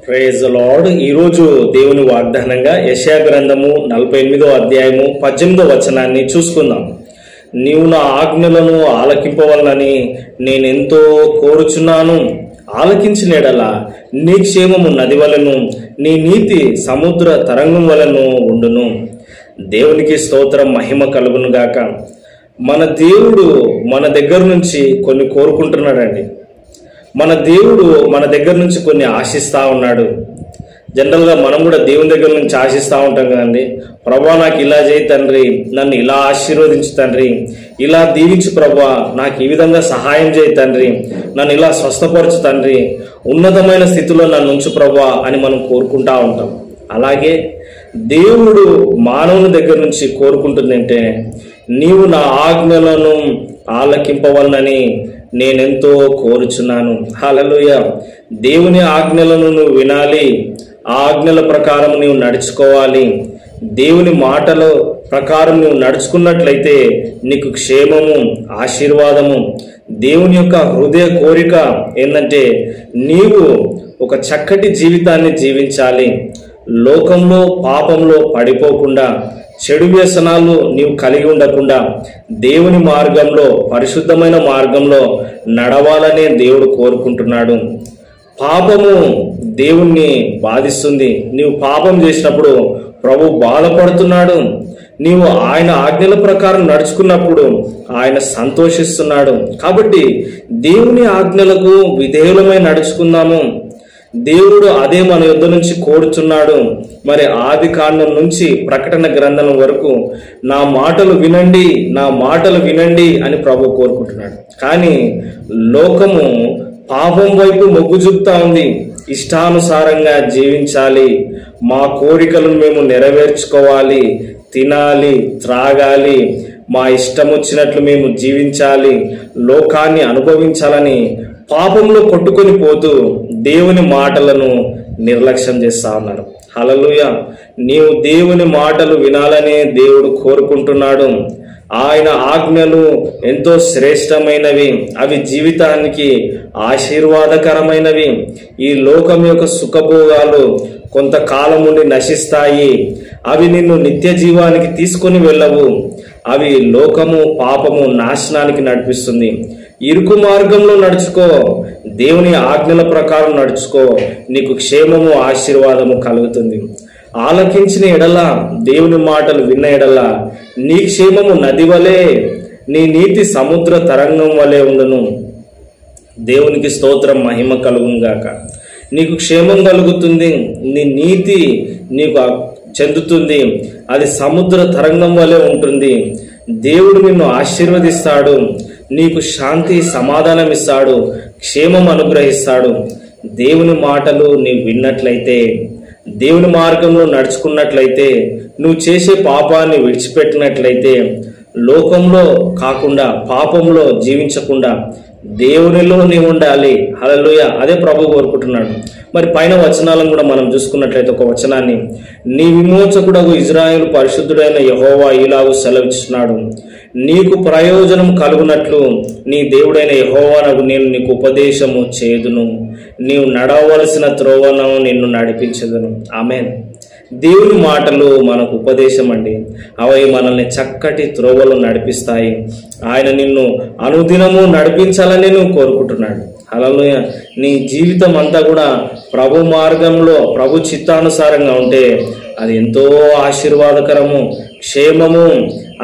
Praise the lord. ఈరోజు దేవుని వాగ్దానంగా యెషయా గ్రంథము 48వ అధ్యాయము 18వ వచనాన్ని చూసుకుందాం. నీవు నా ఆజ్ఞలను ఆలకింపవలనని నేనెంతో కోరుచున్నాను. ఆలకించిన ఎడల నీ క్షేమము నది వలెను, నీ నీతి సముద్ర తరంగం వలెను ఉండును. దేవునికి స్తోత్రం, మహిమ కలుగును గాక. మన దేవుడు మన దగ్గర నుంచి కొన్ని కోరుకుంటున్నాడండి. మన దేవుడు మన దగ్గర నుంచి కొన్ని ఆశిస్తూ ఉన్నాడు. జనరల్గా మనం కూడా దేవుని దగ్గర నుంచి ఆశిస్తూ ఉంటాం కదండి. ప్రభా, నాకు ఇలా చేయి తండ్రి, నన్ను ఇలా ఆశీర్వదించు తండ్రి, ఇలా దీవించు ప్రభా, నాకు ఈ విధంగా సహాయం చేయి తండ్రి, నన్ను ఇలా స్వస్థపరచు తండ్రి, ఉన్నతమైన స్థితిలో నన్ను ఉంచు ప్రభా అని మనం కోరుకుంటా ఉంటాం. అలాగే దేవుడు మానవుని దగ్గర నుంచి కోరుకుంటుందంటే, నీవు నా ఆజ్ఞలను ఆలకింపవలనని నేనెంతో కోరుచున్నాను. హల్లెలూయా. దేవుని ఆజ్ఞలను నువ్వు వినాలి, ఆ ఆజ్ఞల ప్రకారం నీవు నడుచుకోవాలి. దేవుని మాటల ప్రకారం నువ్వు నడుచుకున్నట్లయితే నీకు క్షేమము, ఆశీర్వాదము. దేవుని యొక్క హృదయ కోరిక ఏంటంటే, నీవు ఒక చక్కటి జీవితాన్ని జీవించాలి. లోకంలో పాపంలో పడిపోకుండా, చెడు వ్యసనాలు నీవు కలిగి ఉండకుండా దేవుని మార్గంలో, పరిశుద్ధమైన మార్గంలో నడవాలనే దేవుడు కోరుకుంటున్నాడు. పాపము దేవుణ్ణి బాధిస్తుంది. నీవు పాపం చేసినప్పుడు ప్రభు బాధపడుతున్నాడు. నీవు ఆయన ఆజ్ఞల ప్రకారం నడుచుకున్నప్పుడు ఆయన సంతోషిస్తున్నాడు. కాబట్టి దేవుని ఆజ్ఞలకు విధేయులమై నడుచుకుందాము. దేవుడు అదే మన యుద్ధ నుంచి కోరుచున్నాడు. మరి ఆది కాండం నుంచి ప్రకటన గ్రంథం వరకు నా మాటలు వినండి, నా మాటలు వినండి అని ప్రభు కోరుకుంటున్నాడు. కానీ లోకము పాపం వైపు మొగ్గు చూపుతా ఉంది. ఇష్టానుసారంగా జీవించాలి, మా కోరికలను మేము నెరవేర్చుకోవాలి, తినాలి, త్రాగాలి, మా ఇష్టం వచ్చినట్లు మేము జీవించాలి, లోకాన్ని అనుభవించాలని పాపంలో కొట్టుకొని పోతూ దేవుని మాటలను నిర్లక్ష్యం చేస్తా ఉన్నారు. హల్లెలూయా. నీవు దేవుని మాటలు వినాలనే దేవుడు కోరుకుంటున్నాడు. ఆయన ఆజ్ఞలు ఎంతో శ్రేష్టమైనవి, అవి జీవితానికి ఆశీర్వాదకరమైనవి. ఈ లోకం యొక్క సుఖభోగాలు కొంతకాలం నుండి నశిస్తాయి. అవి నిన్ను నిత్య జీవానికి తీసుకొని వెళ్ళవు. అవి లోకము, పాపము, నాశనానికి నడిపిస్తుంది. ఇరుకు మార్గంలో నడుచుకో, దేవుని ఆజ్ఞల ప్రకారం నడుచుకో, నీకు క్షేమము, ఆశీర్వాదము కలుగుతుంది. ఆలకించిన ఎడల, దేవుని మాటలు విన్న ఎడల నీ క్షేమము నది వలె, నీ నీతి సముద్ర తరంగం వలె ఉండును. దేవునికి స్తోత్రం, మహిమ కలుగును గాక. నీకు క్షేమం కలుగుతుంది, నీ నీతి నీకు చెందుతుంది, అది సముద్ర తరంగం వలె ఉంటుంది. దేవుడు నిన్ను ఆశీర్వదిస్తాడు, నీకు శాంతి, సమాధానం ఇస్తాడు, క్షేమం అనుగ్రహిస్తాడు. దేవుని మాటలు నీవు విన్నట్లయితే, దేవుని మార్గంలో నడుచుకున్నట్లయితే, నువ్వు చేసే పాపాన్ని విడిచిపెట్టినట్లయితే, లోకంలో కాకుండా పాపంలో జీవించకుండా దేవునిలో నీవు ఉండాలి. హల్లెలూయా. అదే ప్రభు కోరుకుంటున్నాడు. మరి పైన వచనాలను కూడా మనం చూసుకున్నట్లయితే, ఒక వచనాన్ని, నీ విమోచకుడగు ఇజ్రాయేలు పరిశుద్ధుడైన యెహోవా ఇలాగు సెలవిస్తున్నాడు, నీకు ప్రయోజనం కలుగునట్లు నీ దేవుడైన యెహోవానగు నేను నీకు ఉపదేశము చేదును, నీవు నడవలసిన త్రోవను నిన్ను నడిపించదును. ఆమేన్. దేవుని మాటలు మనకు ఉపదేశం అండి. అవి మనల్ని చక్కటి త్రోవలు నడిపిస్తాయి. ఆయన నిన్ను అనుదినము నడిపించాలని నువ్వు కోరుకుంటున్నాడు. హల్లెలూయా. నీ జీవితం అంతా కూడా ప్రభు మార్గంలో, ప్రభు చిత్తానుసారంగా ఉంటే అది ఎంతో ఆశీర్వాదకరము, క్షేమము.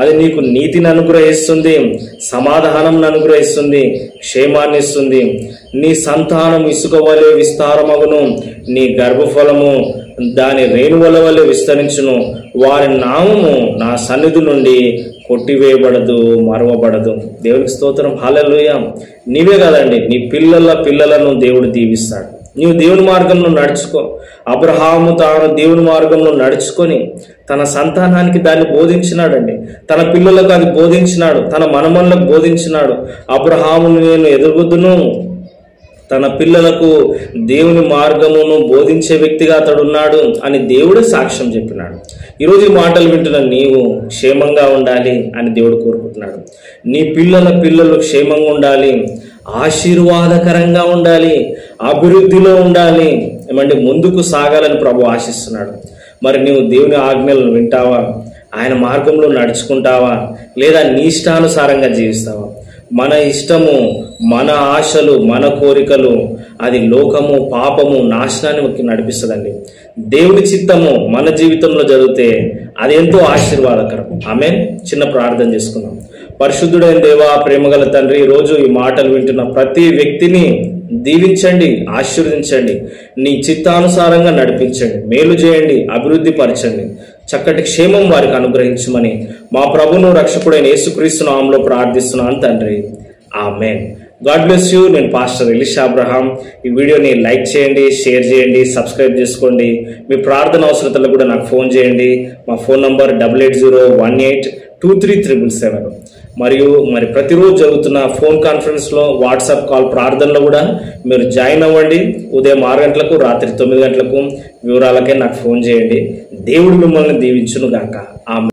అది నీకు నీతిని అనుగ్రహిస్తుంది, సమాధానం అనుగ్రహిస్తుంది, క్షేమాన్ని ఇస్తుంది. నీ సంతానం ఇసుక వలె విస్తారమగును, నీ గర్భఫలము దాని రేణువల వలె విస్తరించును. వారి నామము నా సన్నిధి నుండి కొట్టివేయబడదు, మరవబడదు. దేవునికి స్తోత్రం. హల్లెలూయా. నీవే కాదండి, నీ పిల్లల పిల్లలను దేవుడు దీవిస్తాడు. నీవు దేవుని మార్గంలో నడుచుకో. అబ్రహాము తాను దేవుని మార్గంలో నడుచుకొని తన సంతానానికి దాన్ని బోధించినాడండి. తన పిల్లలకు అది బోధించినాడు, తన మనమన్లకు బోధించినాడు. అబ్రహామును నేను ఎదురుగుద్దును, తన పిల్లలకు దేవుని మార్గమును బోధించే వ్యక్తిగా అతడున్నాడు అని దేవుడే సాక్ష్యం చెప్పినాడు. ఈరోజు ఈ మాటలు వింటున్న నీవు క్షేమంగా ఉండాలి అని దేవుడు కోరుకుంటున్నాడు. నీ పిల్లలు క్షేమంగా ఉండాలి, ఆశీర్వాదకరంగా ఉండాలి, అభివృద్ధిలో ఉండాలి, ఏమంటే ముందుకు సాగాలని ప్రభు ఆశిస్తున్నాడు. మరి నీవు దేవుని ఆజ్ఞలను వింటావా? ఆయన మార్గంలో నడుచుకుంటావా? లేదా నీ ఇష్టానుసారంగా జీవిస్తావా? మన ఇష్టము, మన ఆశలు, మన కోరికలు అది లోకము, పాపము, నాశనానికి నడిపిస్తుందండి. దేవుడి చిత్తము మన జీవితంలో జరిగితే అది ఎంతో ఆశీర్వాదకరం. ఆమేన్. చిన్న ప్రార్థన చేసుకుందాం. పరిశుద్ధుడైన దేవా, ప్రేమగల తండ్రి, ఈరోజు ఈ మాటలు వింటున్న ప్రతి వ్యక్తిని దీవించండి, ఆశీర్వదించండి, నీ చిత్తానుసారంగా నడిపించండి, మేలు చేయండి, అభివృద్ధి పరచండి, చక్కటి క్షేమం వారికి అనుగ్రహించమని మా ప్రభువును రక్షకుడైన యేసుక్రీస్తు నామములో ప్రార్థిస్తున్నాను తండ్రి. ఆమేన్. God bless you. నేను పాస్టర్ ఎలీషా అబ్రహాం. ఈ వీడియోని లైక్ చేయండి, షేర్ చేయండి, సబ్స్క్రైబ్ చేసుకోండి. మీ ప్రార్థన అవసరతలకు కూడా నాకు ఫోన్ చేయండి. మా ఫోన్ నంబర్ 8801823377. మరియు ప్రతిరోజు జరుగుతున్న ఫోన్ కాన్ఫరెన్స్లో, వాట్సాప్ కాల్ ప్రార్థనలో కూడా మీరు జాయిన్ అవ్వండి. ఉదయం 6 గంటలకు, రాత్రి 9 గంటలకు. వివరాలకే నాకు ఫోన్ చేయండి. దేవుడు మిమ్మల్ని దీవించును గాక. ఆమేన్.